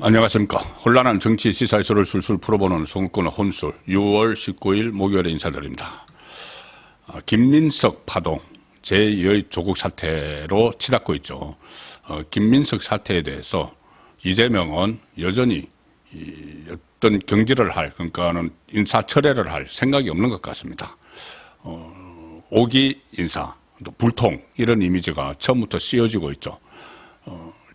안녕하십니까. 혼란한 정치 시사이쇼를 술술 풀어보는 송권의 혼술 6월 19일 목요일에 인사드립니다. 김민석 파동 제2의 조국 사태로 치닫고 있죠. 김민석 사태에 대해서 이재명은 여전히 어떤 경질을 할, 그러니까는 인사철회를 할 생각이 없는 것 같습니다. 오기 인사, 또 불통 이런 이미지가 처음부터 씌워지고 있죠.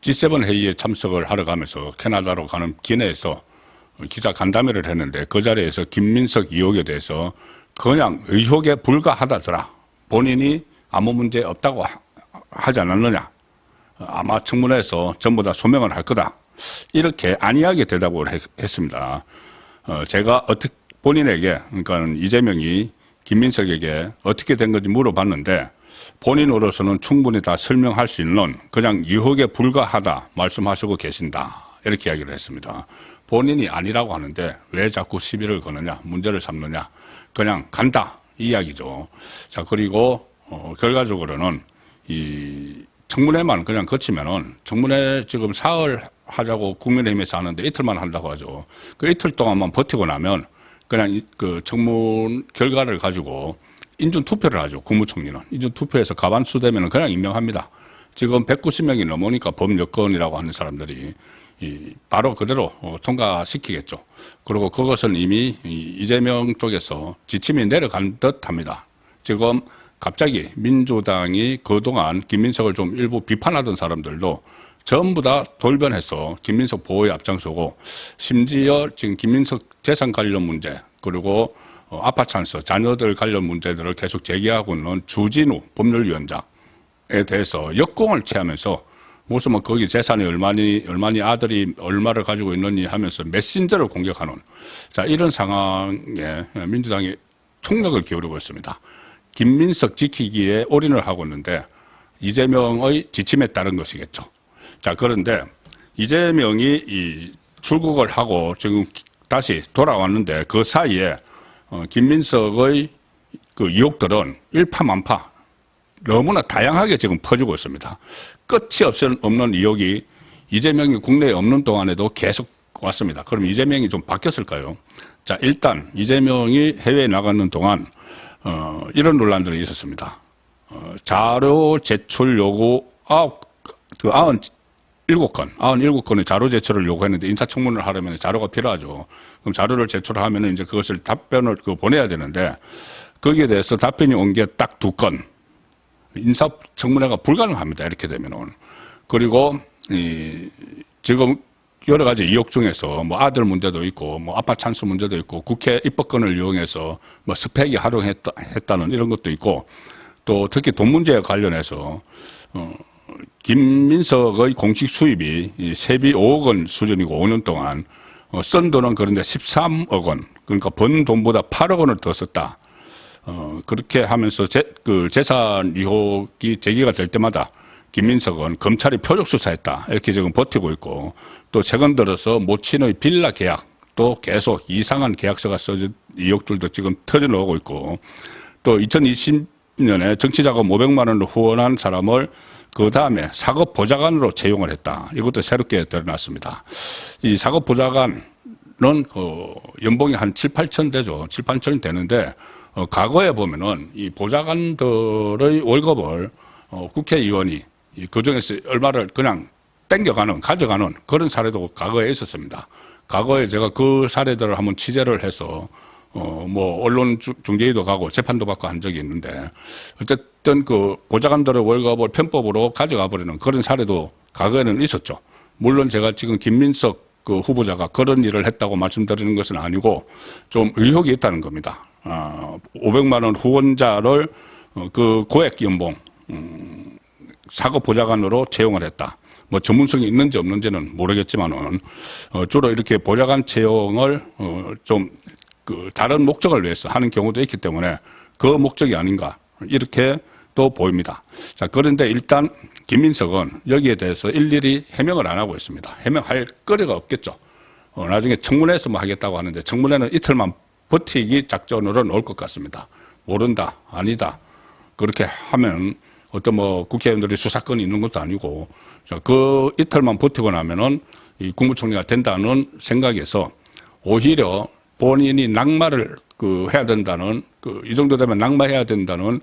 G7 회의에 참석을 하러 가면서 캐나다로 가는 기내에서 기자 간담회를 했는데 그 자리에서 김민석 의혹에 대해서 그냥 의혹에 불과하다더라. 본인이 아무 문제 없다고 하지 않았느냐. 아마 청문회에서 전부 다 소명을 할 거다. 이렇게 안이하게 대답을 했습니다. 제가 본인에게, 그러니까 이재명이 김민석에게 어떻게 된 건지 물어봤는데 본인으로서는 충분히 다 설명할 수 있는 그냥 유혹에 불과하다 말씀하시고 계신다. 이렇게 이야기를 했습니다. 본인이 아니라고 하는데 왜 자꾸 시비를 거느냐, 문제를 삼느냐. 그냥 간다. 이 이야기죠. 자, 그리고 결과적으로는 이 청문회만 그냥 거치면은 청문회 지금 사흘 하자고 국민의힘에서 하는데 이틀만 한다고 하죠. 그 이틀 동안만 버티고 나면 그냥 그 청문 결과를 가지고 인준투표를 하죠. 국무총리는. 인준투표에서 과반수 되면 그냥 임명합니다. 지금 190명이 넘으니까 범여건이라고 하는 사람들이 바로 그대로 통과시키겠죠. 그리고 그것은 이미 이재명 쪽에서 지침이 내려간 듯 합니다. 지금 갑자기 민주당이 그동안 김민석을 좀 일부 비판하던 사람들도 전부 다 돌변해서 김민석 보호에 앞장서고 심지어 지금 김민석 재산 관련 문제 그리고 아파 찬스, 자녀들 관련 문제들을 계속 제기하고 있는 주진우 법률위원장에 대해서 역공을 취하면서 무슨 뭐 거기 재산이 얼마니 아들이 얼마를 가지고 있느니 하면서 메신저를 공격하는 자 이런 상황에 민주당이 총력을 기울이고 있습니다. 김민석 지키기에 올인을 하고 있는데 이재명의 지침에 따른 것이겠죠. 자 그런데 이재명이 출국을 하고 지금 다시 돌아왔는데 그 사이에 김민석의 그 의혹들은 일파만파 너무나 다양하게 지금 퍼지고 있습니다. 끝이 없는 의혹이 이재명이 국내에 없는 동안에도 계속 왔습니다. 그럼 이재명이 좀 바뀌었을까요? 자, 일단 이재명이 해외에 나가는 동안 이런 논란들이 있었습니다. 자료 제출 요구 97건의 자료 제출을 요구했는데 인사청문을 하려면 자료가 필요하죠. 그럼 자료를 제출하면 이제 그것을 답변을 보내야 되는데 거기에 대해서 답변이 온 게 딱 2건. 인사청문회가 불가능합니다. 이렇게 되면은. 그리고 지금 여러 가지 의혹 중에서 뭐 아들 문제도 있고 뭐 아빠 찬스 문제도 있고 국회 입법권을 이용해서 뭐 스펙이 활용했다는 이런 것도 있고 또 특히 돈 문제에 관련해서 김민석의 공식 수입이 세비 5억 원 수준이고 5년 동안 쓴 돈은 그런데 13억 원 그러니까 번 돈보다 8억 원을 더 썼다. 그렇게 하면서 재산 의혹이 제기가 될 때마다 김민석은 검찰이 표적 수사했다. 이렇게 지금 버티고 있고 또 최근 들어서 모친의 빌라 계약 또 계속 이상한 계약서가 써진 의혹들도 지금 터져나오고 있고 또 2020년에 정치자금 500만 원을 후원한 사람을 그 다음에 사급 보좌관으로 채용을 했다. 이것도 새롭게 드러났습니다. 이 사급 보좌관은 연봉이 한 7, 8천 되죠. 7, 8천이 되는데 과거에 보면은 이 보좌관들의 월급을 국회의원이 그 중에서 얼마를 그냥 가져가는 그런 사례도 과거에 있었습니다. 과거에 제가 그 사례들을 한번 취재를 해서 뭐 언론 중재위도 가고 재판도 받고 한 적이 있는데 어쨌든 그 보좌관들의 월급을 편법으로 가져가 버리는 그런 사례도 과거에는 있었죠. 물론 제가 지금 김민석 그 후보자가 그런 일을 했다고 말씀드리는 것은 아니고 좀 의혹이 있다는 겁니다. 500만 원 후원자를 그 고액 연봉 사급 보좌관으로 채용을 했다. 뭐 전문성이 있는지 없는지는 모르겠지만은 주로 이렇게 보좌관 채용을 좀 그 다른 목적을 위해서 하는 경우도 있기 때문에 그 목적이 아닌가 이렇게 또 보입니다. 자 그런데 일단 김민석은 여기에 대해서 일일이 해명을 안 하고 있습니다. 해명할 거리가 없겠죠. 나중에 청문회에서 뭐 하겠다고 하는데 청문회는 이틀만 버티기 작전으로 올 것 같습니다. 모른다, 아니다. 그렇게 하면 어떤 뭐 국회의원들이 수사권이 있는 것도 아니고 그 이틀만 버티고 나면은 이 국무총리가 된다는 생각에서 오히려 본인이 낙마를 해야 된다는 이 정도 되면 낙마해야 된다는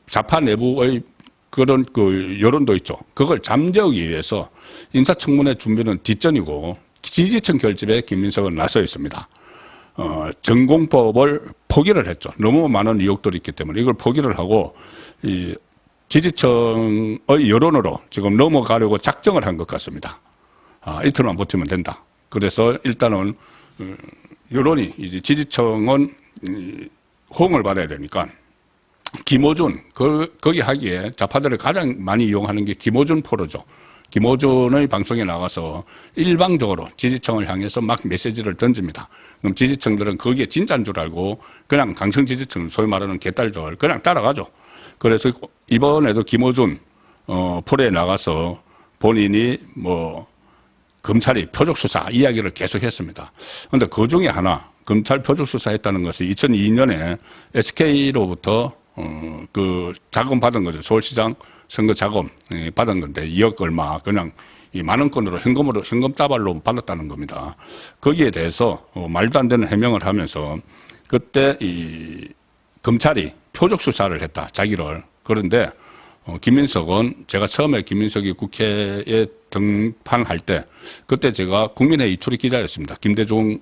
좌파 내부의 그런 여론도 있죠. 그걸 잠재우기 위해서 인사청문회 준비는 뒷전이고 지지층 결집에 김민석은 나서 있습니다. 전공법을 포기를 했죠. 너무 많은 의혹들이 있기 때문에 이걸 포기를 하고 이 지지층의 여론으로 지금 넘어가려고 작정을 한 것 같습니다. 이틀만 버티면 된다. 그래서 일단은 여론이 이제 지지층은 호응을 받아야 되니까 김어준 거기 하기에 좌파들을 가장 많이 이용하는 게 김어준 포로죠. 김어준의 방송에 나가서 일방적으로 지지층을 향해서 막 메시지를 던집니다. 그럼 지지층들은 그게 진짜인 줄 알고 그냥 강성 지지층, 소위 말하는 개딸들 그냥 따라가죠. 그래서 이번에도 김어준 포로에 나가서 본인이 검찰이 표적수사 이야기를 계속했습니다. 그런데 그 중에 하나 검찰 표적수사했다는 것이 2002년에 SK로부터 자금 받은 거죠. 서울시장 선거 자금 받은 건데 2억 얼마 그냥 이 많은 건으로 현금 따발로 받았다는 겁니다. 거기에 대해서 말도 안 되는 해명을 하면서 그때 이 검찰이 표적 수사를 했다 자기를. 그런데 김민석은 제가 처음에 김민석이 국회에 등판할 때 그때 제가 국민회의 출입 기자였습니다. 김대중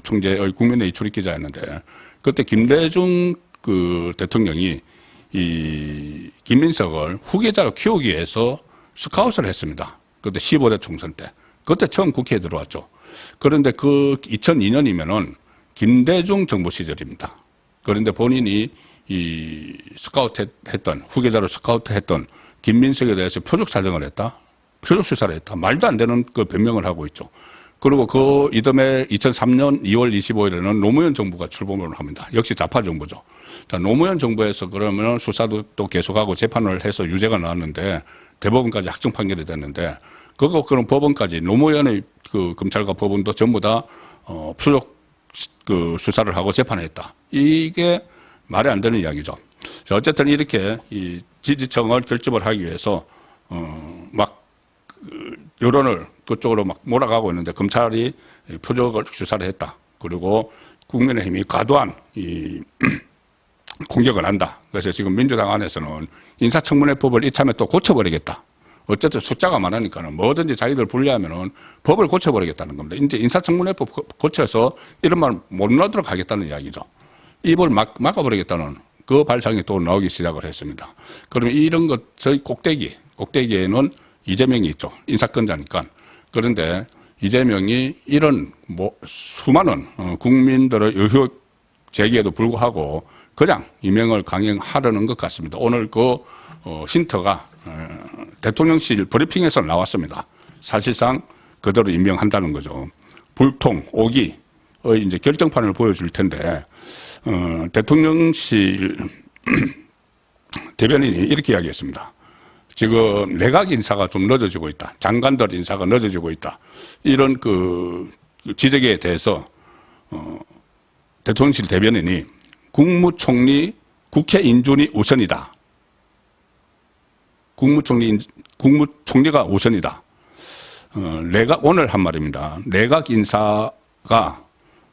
총재의 국민회의 출입 기자였는데 그때 김대중 대통령이 이 김민석을 후계자로 키우기 위해서 스카웃을 했습니다. 그때 15대 총선 때. 그때 처음 국회에 들어왔죠. 그런데 2002년이면은 김대중 정부 시절입니다. 그런데 본인이 이 후계자로 스카우트했던 김민석에 대해서 표적 사정을 했다. 표적 수사를 했다. 말도 안 되는 변명을 하고 있죠. 그리고 이듬해 2003년 2월 25일에는 노무현 정부가 출범을 합니다. 역시 좌파 정부죠. 자, 노무현 정부에서 그러면 수사도 또 계속하고 재판을 해서 유죄가 나왔는데 대법원까지 확정 판결이 됐는데 그럼 법원까지 노무현의 검찰과 법원도 전부 다 표적 수사를 하고 재판했다. 이게 말이 안 되는 이야기죠. 자, 어쨌든 이렇게 이 지지층을 결집을 하기 위해서 여론을 그쪽으로 막 몰아가고 있는데 검찰이 표적을 수사를 했다. 그리고 국민의힘이 과도한 공격을 한다. 그래서 지금 민주당 안에서는 인사청문회법을 이참에 또 고쳐버리겠다. 어쨌든 숫자가 많으니까는 뭐든지 자기들 불리하면은 법을 고쳐버리겠다는 겁니다. 이제 인사청문회법 고쳐서 이런 말 못 나도록 하겠다는 이야기죠. 입을 막아버리겠다는 그 발상이 또 나오기 시작을 했습니다. 그러면 이런 것, 저희 꼭대기에는 이재명이 있죠. 인사권자니까. 그런데 이재명이 이런 수많은 국민들의 의혹 제기에도 불구하고 그냥 임명을 강행하려는 것 같습니다. 오늘 힌트가 대통령실 브리핑에서 나왔습니다. 사실상 그대로 임명한다는 거죠. 불통, 오기의 이제 결정판을 보여줄 텐데, 대통령실 대변인이 이렇게 이야기했습니다. 지금 내각 인사가 좀 늦어지고 있다. 장관들 인사가 늦어지고 있다. 이런 지적에 대해서 대통령실 대변인이 국무총리 국회 인준이 우선이다. 국무총리가 우선이다. 오늘 한 말입니다. 내각 인사가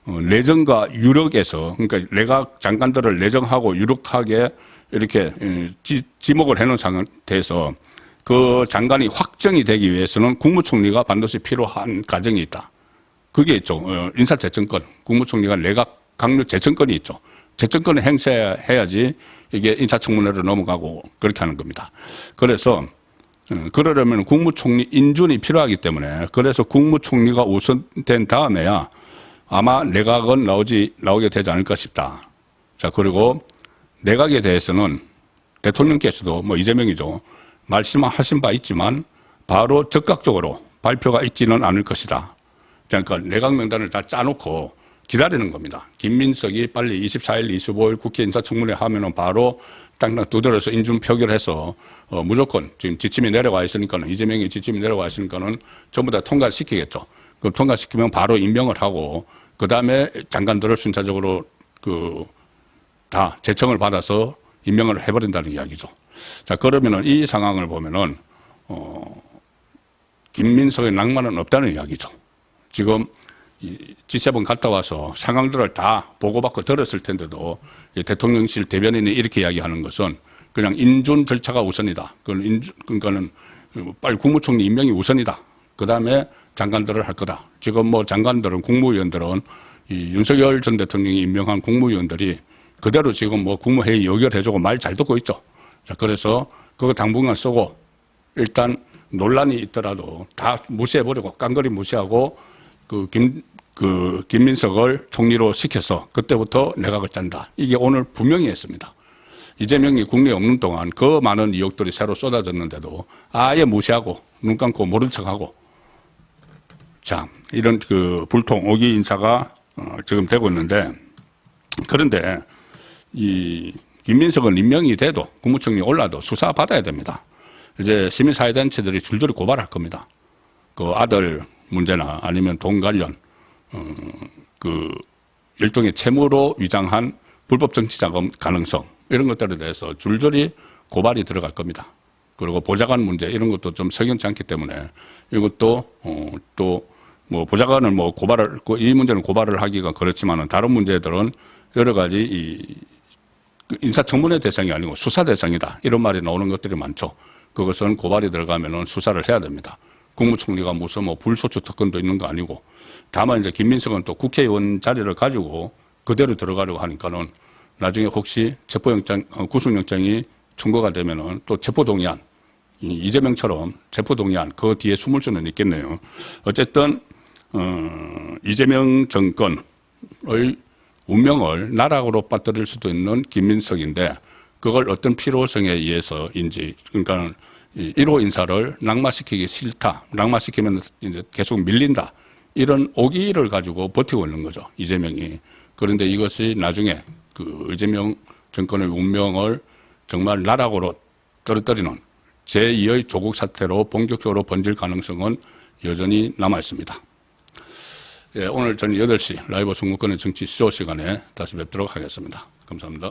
내정과 유력에서, 그러니까 내각 장관들을 내정하고 유력하게 이렇게 지목을 해놓은 상태에서 그 장관이 확정이 되기 위해서는 국무총리가 반드시 필요한 과정이 있다. 그게 있죠. 인사재청권. 국무총리가 내각 강력 재청권이 있죠. 재청권을 행사해야지 이게 인사청문회로 넘어가고 그렇게 하는 겁니다. 그래서 그러려면 국무총리 인준이 필요하기 때문에 그래서 국무총리가 우선된 다음에야 아마 내각은 나오게 되지 않을까 싶다. 자, 그리고 내각에 대해서는 대통령께서도 이재명이죠. 말씀하신 바 있지만 바로 적극적으로 발표가 있지는 않을 것이다. 그러니까 내각 명단을 다 짜놓고 기다리는 겁니다. 김민석이 빨리 24일, 25일 국회 인사청문회 하면은 바로 땅땅 두드려서 인준 표결해서 무조건 지금 지침이 내려와 있으니까는 이재명이 지침이 내려와 있으니까는 전부 다 통과시키겠죠. 그 통과시키면 바로 임명을 하고 그 다음에 장관들을 순차적으로 다 제청을 받아서 임명을 해버린다는 이야기죠. 자, 그러면은 이 상황을 보면은 김민석의 낭만은 없다는 이야기죠. 지금 G7 갔다 와서 상황들을 다 보고받고 들었을 텐데도 대통령실 대변인이 이렇게 이야기하는 것은 그냥 인준 절차가 우선이다. 그러니까는 빨리 국무총리 임명이 우선이다. 그 다음에 장관들을 할 거다. 지금 뭐 장관들은 국무위원들은 이 윤석열 전 대통령이 임명한 국무위원들이 그대로 지금 뭐 국무회의 의결해주고 말 잘 듣고 있죠. 자, 그래서 그거 당분간 쓰고 일단 논란이 있더라도 다 무시해버리고 깡그리 무시하고 김민석을 총리로 시켜서 그때부터 내각을 짠다. 이게 오늘 분명히 했습니다. 이재명이 국내에 없는 동안 그 많은 의혹들이 새로 쏟아졌는데도 아예 무시하고 눈 감고 모른 척하고 자, 이런 불통, 오기 인사가 지금 되고 있는데 그런데 이 김민석은 임명이 돼도 국무총리 올라도 수사받아야 됩니다. 이제 시민사회단체들이 줄줄이 고발할 겁니다. 그 아들 문제나 아니면 돈 관련, 일종의 채무로 위장한 불법 정치자금 가능성, 이런 것들에 대해서 줄줄이 고발이 들어갈 겁니다. 그리고 보좌관 문제, 이런 것도 좀 석연치 않기 때문에 이것도, 뭐 보좌관을 뭐 이 문제는 고발을 하기가 그렇지만은 다른 문제들은 여러 가지 인사청문회 대상이 아니고 수사 대상이다. 이런 말이 나오는 것들이 많죠. 그것은 고발이 들어가면은 수사를 해야 됩니다. 국무총리가 무슨 뭐 불소추 특권도 있는 거 아니고 다만 이제 김민석은 또 국회의원 자리를 가지고 그대로 들어가려고 하니까는 나중에 혹시 구속영장이 청구가 되면은 또 체포동의안, 이재명처럼 체포동의안 그 뒤에 숨을 수는 있겠네요. 어쨌든 이재명 정권의 운명을 나락으로 빠뜨릴 수도 있는 김민석인데 그걸 어떤 필요성에 의해서인지 그러니까 1호 인사를 낙마시키기 싫다. 낙마시키면 이제 계속 밀린다. 이런 오기를 가지고 버티고 있는 거죠. 이재명이. 그런데 이것이 나중에 이재명 정권의 운명을 정말 나락으로 떨어뜨리는 제2의 조국 사태로 본격적으로 번질 가능성은 여전히 남아 있습니다. 예, 오늘 저는 8시 라이브 선거권의 정치 쇼 시간에 다시 뵙도록 하겠습니다. 감사합니다.